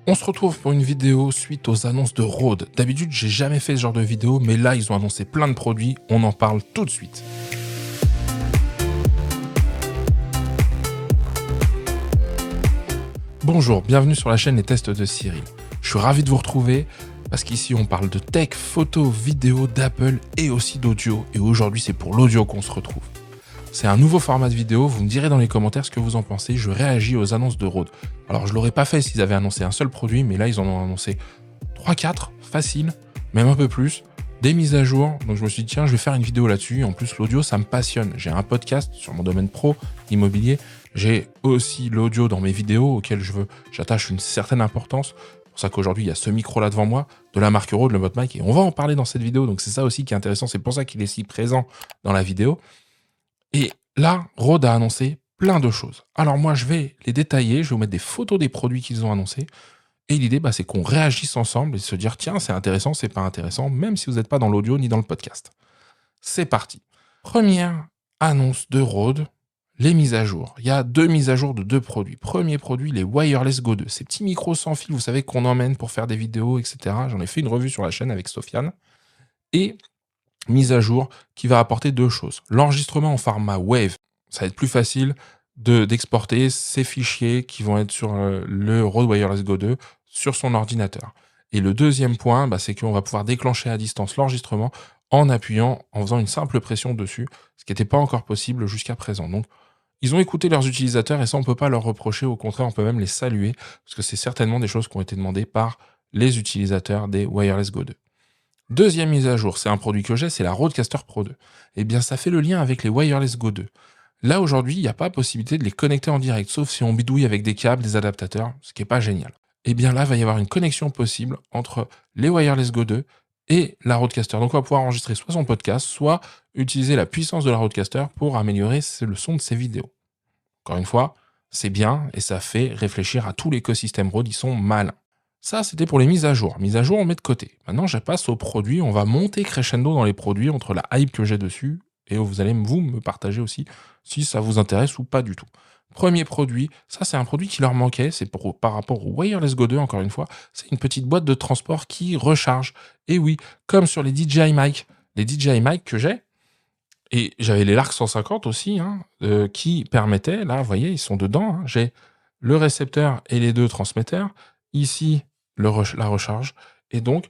On se retrouve pour une vidéo suite aux annonces de Rode. D'habitude, j'ai jamais fait ce genre de vidéo, mais là, ils ont annoncé plein de produits. On en parle tout de suite. Bonjour, bienvenue sur la chaîne Les Tests de Cyril. Je suis ravi de vous retrouver parce qu'ici, on parle de tech, photo, vidéo, d'Apple et aussi d'audio. Et aujourd'hui, c'est pour l'audio qu'on se retrouve. C'est un nouveau format de vidéo, vous me direz dans les commentaires ce que vous en pensez, je réagis aux annonces de Rode. Alors je l'aurais pas fait s'ils avaient annoncé un seul produit, mais là ils en ont annoncé 3-4, facile, même un peu plus, des mises à jour, donc je me suis dit tiens je vais faire une vidéo là-dessus, en plus l'audio ça me passionne, j'ai un podcast sur mon domaine pro, immobilier, j'ai aussi l'audio dans mes vidéos auxquelles j'attache une certaine importance, c'est pour ça qu'aujourd'hui il y a ce micro là devant moi, de la marque Rode, le Bot Mic, et on va en parler dans cette vidéo, donc c'est ça aussi qui est intéressant, c'est pour ça qu'il est si présent dans la vidéo. Et là, Rode a annoncé plein de choses. Alors moi, je vais les détailler, je vais vous mettre des photos des produits qu'ils ont annoncés. Et l'idée, c'est qu'on réagisse ensemble et se dire, tiens, c'est intéressant, c'est pas intéressant, même si vous n'êtes pas dans l'audio ni dans le podcast. C'est parti. Première annonce de Rode, les mises à jour. Il y a 2 mises à jour de 2 produits. Premier produit, les Wireless Go 2. Ces petits micros sans fil, vous savez, qu'on emmène pour faire des vidéos, etc. J'en ai fait une revue sur la chaîne avec Sofiane. Et mise à jour qui va apporter 2 choses. L'enregistrement en format Wave, ça va être plus facile d'exporter ces fichiers qui vont être sur le Rode Wireless Go 2 sur son ordinateur. Et le deuxième point, c'est qu'on va pouvoir déclencher à distance l'enregistrement en appuyant, en faisant une simple pression dessus, ce qui n'était pas encore possible jusqu'à présent. Donc, ils ont écouté leurs utilisateurs et ça, on ne peut pas leur reprocher. Au contraire, on peut même les saluer parce que c'est certainement des choses qui ont été demandées par les utilisateurs des Wireless Go 2. Deuxième mise à jour, c'est un produit que j'ai, c'est la Rodecaster Pro 2. Eh bien, ça fait le lien avec les Wireless Go 2. Là, aujourd'hui, il n'y a pas possibilité de les connecter en direct, sauf si on bidouille avec des câbles, des adaptateurs, ce qui n'est pas génial. Eh bien, là, il va y avoir une connexion possible entre les Wireless Go 2 et la Rodecaster. Donc, on va pouvoir enregistrer soit son podcast, soit utiliser la puissance de la Rodecaster pour améliorer le son de ses vidéos. Encore une fois, c'est bien et ça fait réfléchir à tout l'écosystème Rode, ils sont malins. Ça, c'était pour les mises à jour. Mises à jour, on met de côté. Maintenant, je passe aux produits. On va monter crescendo dans les produits entre la hype que j'ai dessus et vous allez me partager aussi si ça vous intéresse ou pas du tout. Premier produit, ça c'est un produit qui leur manquait, c'est par rapport au Wireless Go 2 encore une fois, c'est une petite boîte de transport qui recharge. Et oui, comme sur les DJI Mic. Les DJI Mic que j'ai, et j'avais les Lark 150 aussi, qui permettaient, là vous voyez, ils sont dedans, j'ai le récepteur et les 2 transmetteurs. Ici, la recharge. Et donc,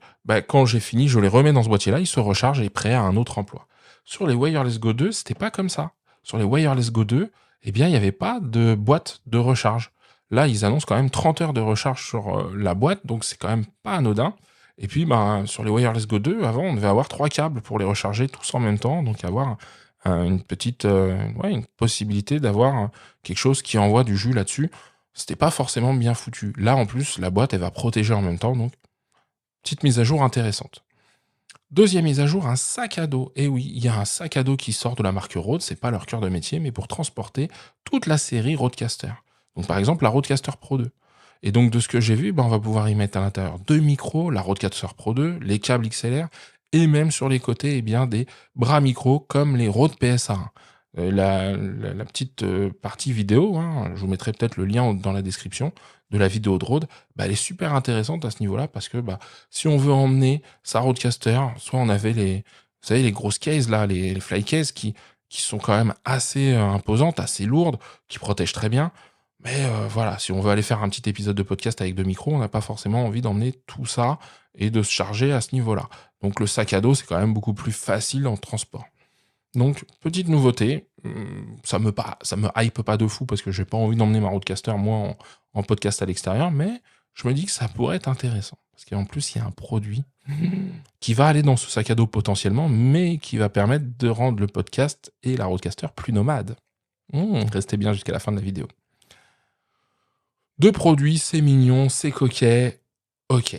quand j'ai fini, je les remets dans ce boîtier-là, il se recharge et est prêt à un autre emploi. Sur les Wireless Go 2, c'était pas comme ça. Sur les Wireless Go 2, eh bien, il n'y avait pas de boîte de recharge. Là, ils annoncent quand même 30 heures de recharge sur la boîte, donc c'est quand même pas anodin. Et puis, sur les Wireless Go 2, avant, on devait avoir 3 câbles pour les recharger tous en même temps, donc avoir une petite une possibilité d'avoir quelque chose qui envoie du jus là-dessus. C'était pas forcément bien foutu. Là, en plus, la boîte, elle va protéger en même temps, donc petite mise à jour intéressante. Deuxième mise à jour, un sac à dos. Et oui, il y a un sac à dos qui sort de la marque Rode, c'est pas leur cœur de métier, mais pour transporter toute la série Rodecaster. Donc par exemple, la Rodecaster Pro 2. Et donc de ce que j'ai vu, on va pouvoir y mettre à l'intérieur 2 micros, la Rodecaster Pro 2, les câbles XLR, et même sur les côtés, des bras micros comme les Rode PSA1. La petite partie vidéo, je vous mettrai peut-être le lien dans la description de la vidéo de Rode, elle est super intéressante à ce niveau-là parce que si on veut emmener sa Rodecaster, soit on avait vous savez, les grosses cases là, les fly cases qui sont quand même assez imposantes, assez lourdes, qui protègent très bien. Mais voilà, si on veut aller faire un petit épisode de podcast avec 2 micros, on n'a pas forcément envie d'emmener tout ça et de se charger à ce niveau-là. Donc le sac à dos, c'est quand même beaucoup plus facile en transport. Donc, petite nouveauté, ça me hype pas de fou parce que j'ai pas envie d'emmener ma Rodecaster, moi, en podcast à l'extérieur, mais je me dis que ça pourrait être intéressant. Parce qu'en plus, il y a un produit qui va aller dans ce sac à dos potentiellement, mais qui va permettre de rendre le podcast et la Rodecaster plus nomades. Restez bien jusqu'à la fin de la vidéo. 2 produits, c'est mignon, c'est coquet, ok.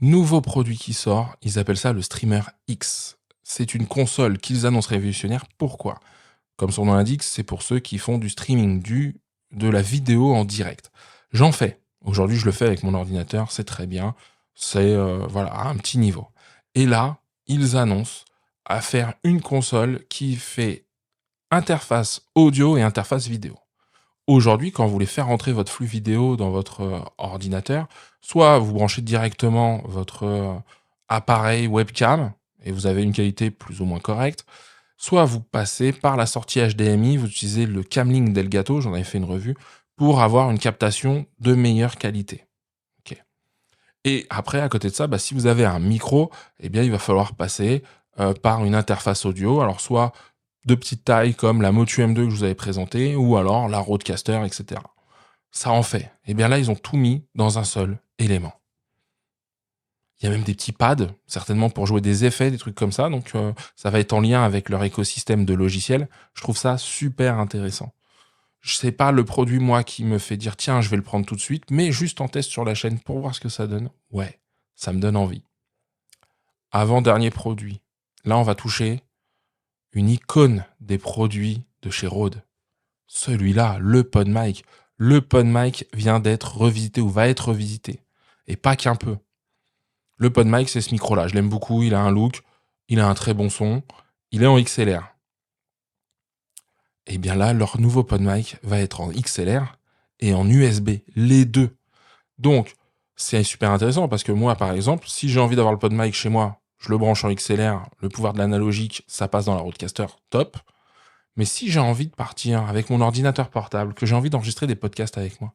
Nouveau produit qui sort, ils appellent ça le Streamer X. C'est une console qu'ils annoncent révolutionnaire. Pourquoi ? Comme son nom l'indique, c'est pour ceux qui font du streaming, de la vidéo en direct. J'en fais. Aujourd'hui, je le fais avec mon ordinateur, c'est très bien. C'est à un petit niveau. Et là, ils annoncent à faire une console qui fait interface audio et interface vidéo. Aujourd'hui, quand vous voulez faire rentrer votre flux vidéo dans votre ordinateur, soit vous branchez directement votre appareil webcam et vous avez une qualité plus ou moins correcte, soit vous passez par la sortie HDMI, vous utilisez le Camlink d'Elgato, j'en avais fait une revue, pour avoir une captation de meilleure qualité. Ok. Et après, à côté de ça, si vous avez un micro, eh bien, il va falloir passer par une interface audio. Alors, soit de petite taille comme la Motu M2 que je vous avais présentée, ou alors la Rodecaster, etc. Ça en fait. Et bien là, ils ont tout mis dans un seul élément. Il y a même des petits pads, certainement pour jouer des effets, des trucs comme ça. Donc, ça va être en lien avec leur écosystème de logiciels. Je trouve ça super intéressant. Je sais pas le produit, moi, qui me fait dire, tiens, je vais le prendre tout de suite, mais juste en test sur la chaîne pour voir ce que ça donne. Ouais, ça me donne envie. Avant-dernier produit. Là, on va toucher une icône des produits de chez Rode. Celui-là, le PodMic. Le PodMic vient d'être revisité ou va être revisité. Et pas qu'un peu. Le PodMic, c'est ce micro-là. Je l'aime beaucoup, il a un look, il a un très bon son, il est en XLR. Et bien là, leur nouveau PodMic va être en XLR et en USB, les deux. Donc, c'est super intéressant parce que moi, par exemple, si j'ai envie d'avoir le PodMic chez moi, je le branche en XLR, le pouvoir de l'analogique, ça passe dans la Rodecaster, top. Mais si j'ai envie de partir avec mon ordinateur portable, que j'ai envie d'enregistrer des podcasts avec moi,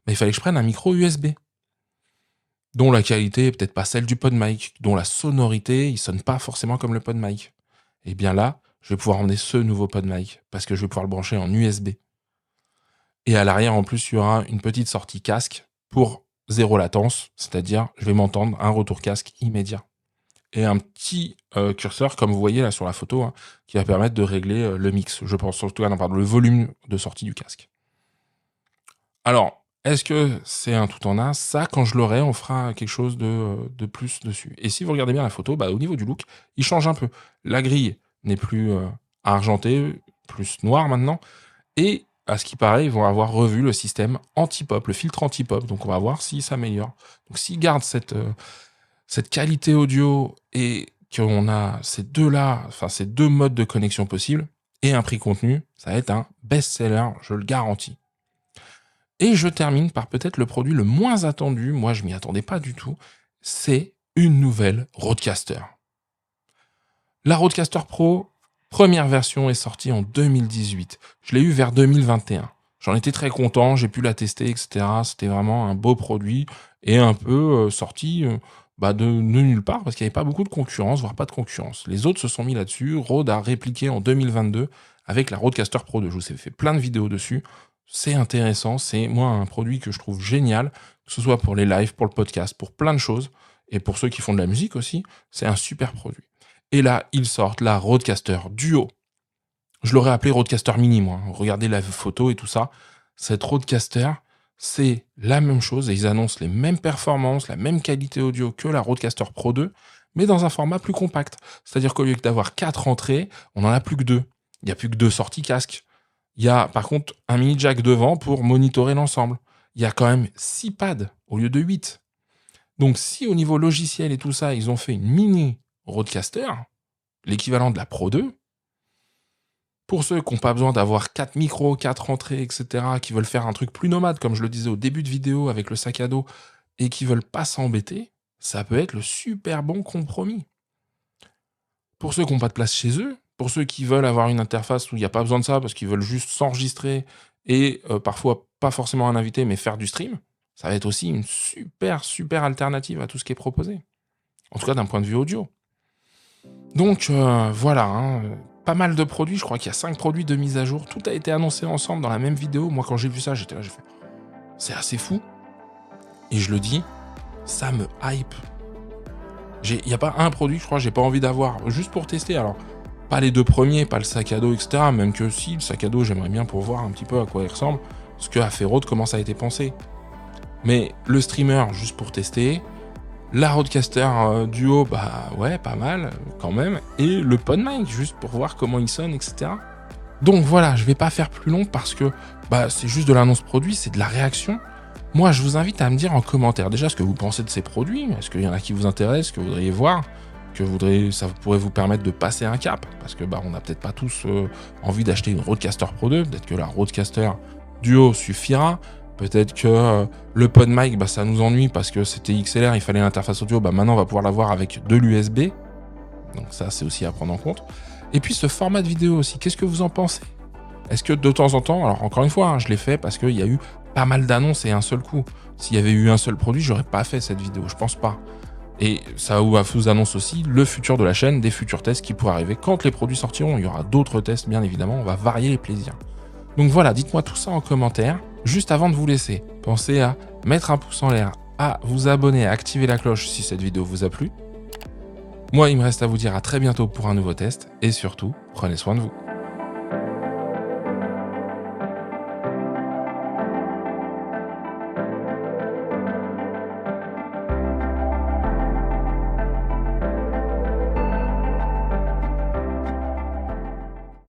il fallait que je prenne un micro USB, dont la qualité est peut-être pas celle du PodMic, dont la sonorité, il sonne pas forcément comme le PodMic. Et bien là, je vais pouvoir emmener ce nouveau PodMic, parce que je vais pouvoir le brancher en USB. Et à l'arrière, en plus, il y aura une petite sortie casque pour zéro latence, c'est-à-dire je vais m'entendre un retour casque immédiat. Et un petit curseur, comme vous voyez là sur la photo, hein, qui va permettre de régler le mix. Je pense surtout à le volume de sortie du casque. Alors, est-ce que c'est un tout en un? Ça, quand je l'aurai, on fera quelque chose de plus dessus. Et si vous regardez bien la photo, au niveau du look, il change un peu. La grille n'est plus argentée, plus noire maintenant. Et à ce qui paraît, ils vont avoir revu le système anti-pop, le filtre anti-pop. Donc, on va voir si ça améliore. Donc, s'ils gardent cette qualité audio et qu'on a ces deux-là, enfin ces deux modes de connexion possibles et un prix contenu, ça va être un best-seller, je le garantis. Et je termine par peut-être le produit le moins attendu, moi je m'y attendais pas du tout, c'est une nouvelle Rodecaster. La Rodecaster Pro, première version est sortie en 2018. Je l'ai eu vers 2021. J'en étais très content, j'ai pu la tester, etc. C'était vraiment un beau produit et un peu sorti de nulle part parce qu'il n'y avait pas beaucoup de concurrence, voire pas de concurrence. Les autres se sont mis là-dessus. Rode a répliqué en 2022 avec la Rodecaster Pro 2. Je vous ai fait plein de vidéos dessus. C'est intéressant, c'est moi un produit que je trouve génial, que ce soit pour les lives, pour le podcast, pour plein de choses, et pour ceux qui font de la musique aussi, c'est un super produit. Et là, ils sortent la Rodecaster Duo. Je l'aurais appelé Rodecaster Mini, moi. Regardez la photo et tout ça. Cette Rodecaster, c'est la même chose et ils annoncent les mêmes performances, la même qualité audio que la Rodecaster Pro 2, mais dans un format plus compact. C'est-à-dire qu'au lieu d'avoir 4 entrées, on n'en a plus que 2. Il n'y a plus que 2 sorties casque. Il y a par contre un mini jack devant pour monitorer l'ensemble. Il y a quand même 6 pads au lieu de 8. Donc si au niveau logiciel et tout ça, ils ont fait une mini Rodecaster, l'équivalent de la Pro 2, pour ceux qui n'ont pas besoin d'avoir 4 micros, 4 entrées, etc., qui veulent faire un truc plus nomade, comme je le disais au début de vidéo avec le sac à dos, et qui veulent pas s'embêter, ça peut être le super bon compromis. Pour ceux qui n'ont pas de place chez eux, pour ceux qui veulent avoir une interface où il n'y a pas besoin de ça, parce qu'ils veulent juste s'enregistrer et parfois pas forcément un invité, mais faire du stream, ça va être aussi une super alternative à tout ce qui est proposé. En tout cas, d'un point de vue audio. Donc, voilà, pas mal de produits. Je crois qu'il y a 5 produits de mise à jour. Tout a été annoncé ensemble dans la même vidéo. Moi, quand j'ai vu ça, j'étais là, j'ai fait... C'est assez fou. Et je le dis, ça me hype. Il n'y a pas un produit, je crois, j'ai pas envie d'avoir, juste pour tester. Alors, pas les 2 premiers, pas le sac à dos, etc. Même que si, le sac à dos, j'aimerais bien pour voir un petit peu à quoi il ressemble. Ce que a fait Rode, comment ça a été pensé. Mais le streamer, juste pour tester... La Rodecaster Duo, ouais, pas mal quand même. Et le PodMic, juste pour voir comment il sonne, etc. Donc voilà, je vais pas faire plus long parce que c'est juste de l'annonce produit, c'est de la réaction. Moi, je vous invite à me dire en commentaire déjà ce que vous pensez de ces produits. Est-ce qu'il y en a qui vous intéressent, que vous voudriez voir, ça pourrait vous permettre de passer un cap. Parce que on n'a peut-être pas tous envie d'acheter une Rodecaster Pro 2. Peut-être que la Rodecaster Duo suffira. Peut-être que le PodMic, bah, ça nous ennuie parce que c'était XLR, il fallait l'interface audio. Bah, maintenant, on va pouvoir l'avoir avec de l'USB. Donc ça, c'est aussi à prendre en compte. Et puis ce format de vidéo aussi, qu'est-ce que vous en pensez? Est-ce que de temps en temps, alors encore une fois, hein, je l'ai fait parce qu'il y a eu pas mal d'annonces et un seul coup. S'il y avait eu un seul produit, j'aurais pas fait cette vidéo, je pense pas. Et ça vous annonce aussi le futur de la chaîne, des futurs tests qui pourraient arriver quand les produits sortiront. Il y aura d'autres tests, bien évidemment, on va varier les plaisirs. Donc voilà, dites-moi tout ça en commentaire. Juste avant de vous laisser, pensez à mettre un pouce en l'air, à vous abonner, à activer la cloche si cette vidéo vous a plu. Moi, il me reste à vous dire à très bientôt pour un nouveau test et surtout, prenez soin de vous.